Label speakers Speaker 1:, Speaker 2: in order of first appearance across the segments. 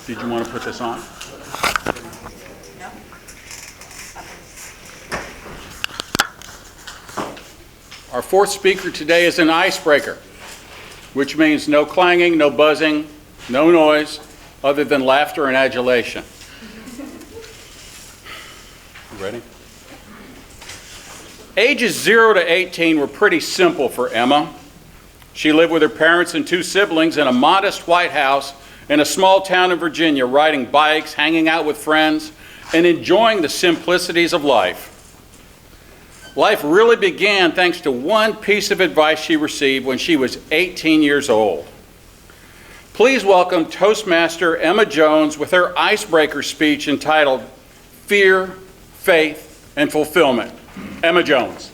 Speaker 1: Did you want to put this on?
Speaker 2: No?
Speaker 1: Our fourth speaker today is an icebreaker, which means no clanging, no buzzing, no noise, other than laughter and adulation. You ready? Ages 0 to 18 were pretty simple for Emma. She lived with her parents and 2 siblings in a modest white house in a small town in Virginia, riding bikes, hanging out with friends, and enjoying the simplicities of life. Life really began thanks to one piece of advice she received when she was 18 years old. Please welcome Toastmaster Emma Jones with her icebreaker speech entitled Fear, Faith, and Fulfillment. Emma Jones.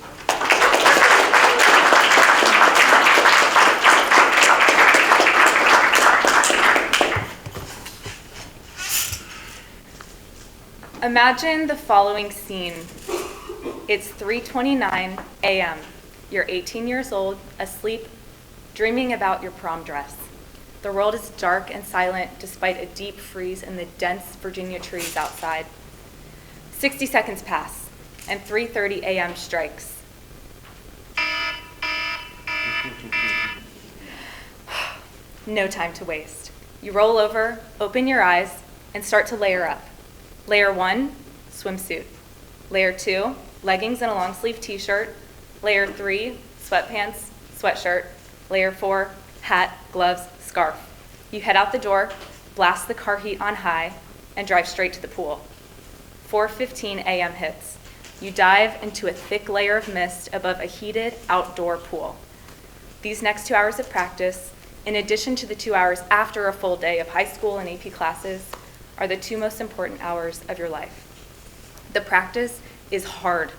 Speaker 2: Imagine the following scene. It's 3:29 a.m. You're 18 years old, asleep, dreaming about your prom dress. The world is dark and silent despite a deep freeze in the dense Virginia trees outside. 60 seconds pass, and 3:30 a.m. strikes. No time to waste. You roll over, open your eyes, and start to layer up. Layer 1, swimsuit. Layer 2, leggings and a long sleeve t-shirt. Layer 3, sweatpants, sweatshirt. Layer 4, hat, gloves, scarf. You head out the door, blast the car heat on high, and drive straight to the pool. 4:15 a.m. hits. You dive into a thick layer of mist above a heated outdoor pool. These next 2 hours of practice, in addition to the 2 hours after a full day of high school and AP classes, are the 2 most important hours of your life. The practice is hard.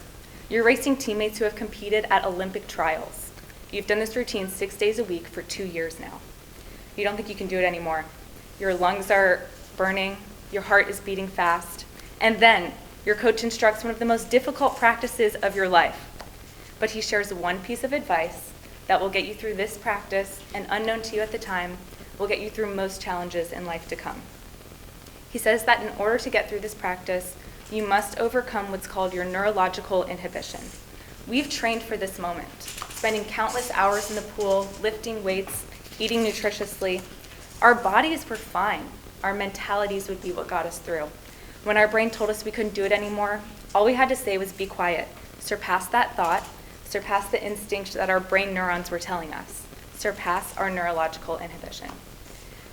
Speaker 2: You're racing teammates who have competed at Olympic trials. You've done this routine 6 days a week for 2 years now. You don't think you can do it anymore. Your lungs are burning, your heart is beating fast, and then your coach instructs one of the most difficult practices of your life. But he shares one piece of advice that will get you through this practice, and unknown to you at the time, will get you through most challenges in life to come. He says that in order to get through this practice, you must overcome what's called your neurological inhibition. We've trained for this moment, spending countless hours in the pool, lifting weights, eating nutritiously. Our bodies were fine. Our mentalities would be what got us through. When our brain told us we couldn't do it anymore, all we had to say was be quiet, surpass that thought, surpass the instinct that our brain neurons were telling us, surpass our neurological inhibition.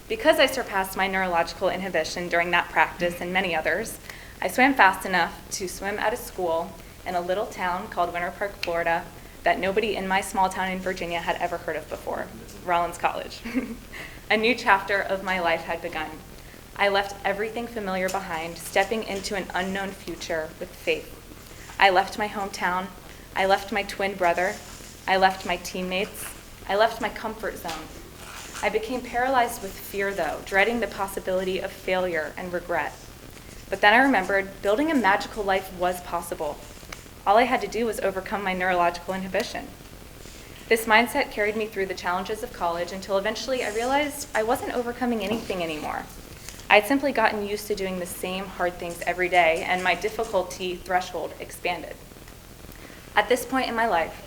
Speaker 2: Because I surpassed my neurological inhibition during that practice and many others, I swam fast enough to swim at a school in a little town called Winter Park, Florida, that nobody in my small town in Virginia had ever heard of before, Rollins College. A new chapter of my life had begun. I left everything familiar behind, stepping into an unknown future with faith. I left my hometown, I left my twin brother, I left my teammates, I left my comfort zone. I became paralyzed with fear, though, dreading the possibility of failure and regret. But then I remembered building a magical life was possible. All I had to do was overcome my neurological inhibition. This mindset carried me through the challenges of college until eventually I realized I wasn't overcoming anything anymore. I'd simply gotten used to doing the same hard things every day, and my difficulty threshold expanded. At this point in my life,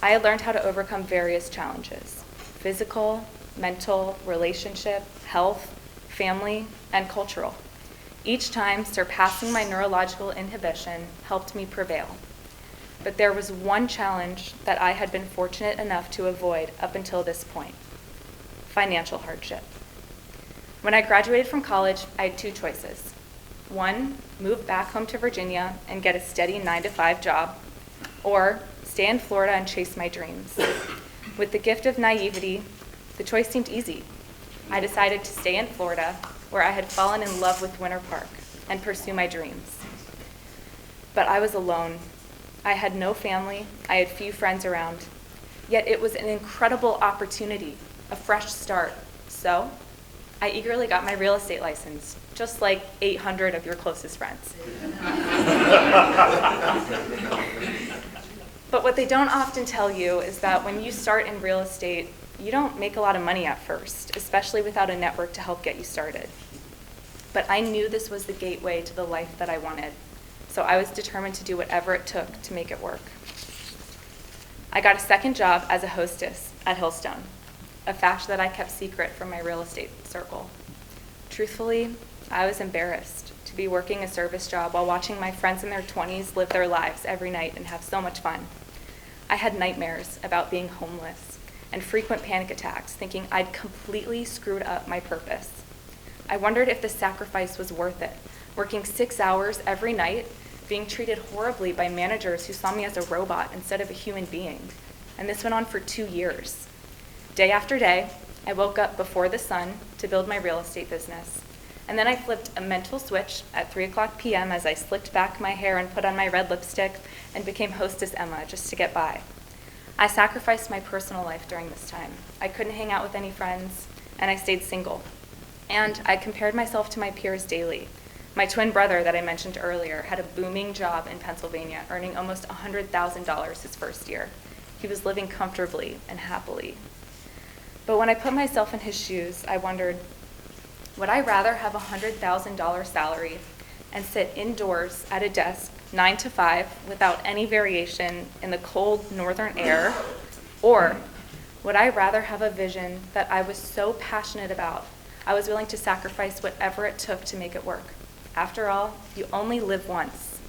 Speaker 2: I had learned how to overcome various challenges: physical, mental, relationship, health, family, and cultural. Each time, surpassing my neurological inhibition helped me prevail. But there was one challenge that I had been fortunate enough to avoid up until this point: financial hardship. When I graduated from college, I had 2 choices. 1, move back home to Virginia and get a steady 9-to-5 job, or stay in Florida and chase my dreams. With the gift of naivety, the choice seemed easy. I decided to stay in Florida, where I had fallen in love with Winter Park, and pursue my dreams. But I was alone. I had no family, I had few friends around. Yet it was an incredible opportunity, a fresh start. So I eagerly got my real estate license, just like 800 of your closest friends. But what they don't often tell you is that when you start in real estate, you don't make a lot of money at first, especially without a network to help get you started. but I knew this was the gateway to the life that I wanted. So I was determined to do whatever it took to make it work. I got a second job as a hostess at Hillstone, a fact that I kept secret from my real estate circle. Truthfully, I was embarrassed to be working a service job while watching my friends in their 20s live their lives every night and have so much fun. I had nightmares about being homeless and frequent panic attacks, thinking I'd completely screwed up my purpose. I wondered if the sacrifice was worth it, working 6 hours every night, being treated horribly by managers who saw me as a robot instead of a human being. And this went on for 2 years. Day after day, I woke up before the sun to build my real estate business. And then I flipped a mental switch at 3:00 p.m. as I slicked back my hair and put on my red lipstick and became hostess Emma just to get by. I sacrificed my personal life during this time. I couldn't hang out with any friends, and I stayed single. And I compared myself to my peers daily. My twin brother that I mentioned earlier had a booming job in Pennsylvania, earning almost $100,000 his first year. He was living comfortably and happily. But when I put myself in his shoes, I wondered, would I rather have a $100,000 salary and sit indoors at a desk 9 to 5 without any variation in the cold northern air, or would I rather have a vision that I was so passionate about I was willing to sacrifice whatever it took to make it work? After all, you only live once.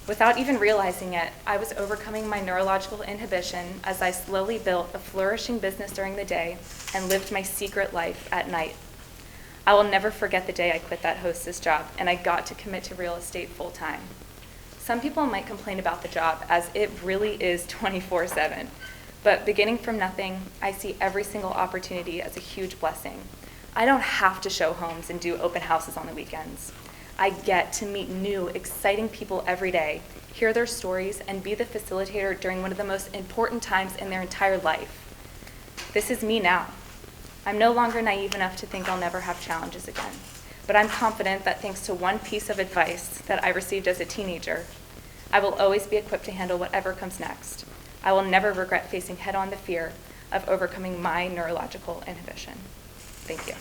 Speaker 2: Without even realizing it, I was overcoming my neurological inhibition as I slowly built a flourishing business during the day and lived my secret life at night. I will never forget the day I quit that hostess job and I got to commit to real estate full time. Some people might complain about the job as it really is 24/7, but beginning from nothing, I see every single opportunity as a huge blessing. I don't have to show homes and do open houses on the weekends. I get to meet new, exciting people every day, hear their stories, and be the facilitator during one of the most important times in their entire life. This is me now. I'm no longer naive enough to think I'll never have challenges again, but I'm confident that thanks to one piece of advice that I received as a teenager, I will always be equipped to handle whatever comes next. I will never regret facing head-on the fear of overcoming my neurological inhibition. Thank you.